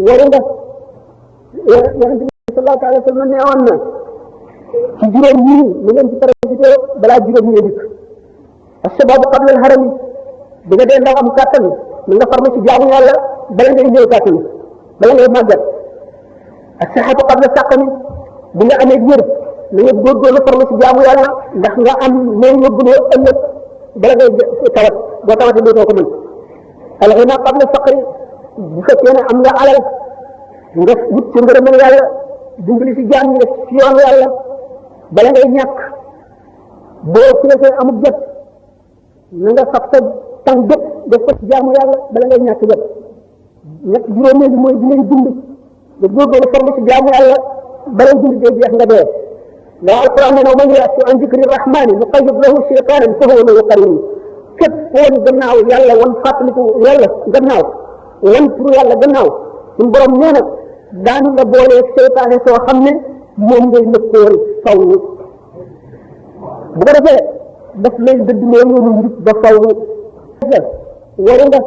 waru nga yonent bi sallallahu alayhi wa sallam ne woon na ci juróom yii ni ngeen ci profité balaa juróom ñee dikk as-shababu qabla al-harami bi nga dee ndaw am kàttan ni nga farma ci jaamu yàlla bala ngay ñëw kàttan bala ngay màggat as-sihhatu qabla saqami bi nga amee wér na nga góorgóorlu farma ci jaamu yàlla ndax nga am loo yóbbuloo ëllëg bala ngay tawat boo tawatee dootoo ko mën al-ghina qabla faqri bu fekkee ne am nga alal nga wut ci ngërëmal yàlla dimbali ci jaam ñi def ci yoon yàlla bala ngay ñàkk boo fekkee amul jot na nga fab sa tànk jot def ko ci jaamu yàlla bala ngay ñàkk jot ñett juróomee bi mooy di ngay dund nga góorgóorlu farlu ci jaamu yàlla balay dund dee jeex nga dee ndax alquran nee na man ya'shu an zikri rahmani nuqayyid lahu shaytanan fa huwa lahu qarin képp woon gannaaw yàlla wan fàttaliku yàlla gannaaw wan pour yàlla gannaaw suñu borom nee na daanu la boolee seytaane soo xam ne moom ngay lëkkool faw bu ko defee daf lay dëdd loolu njub ba faw waru nga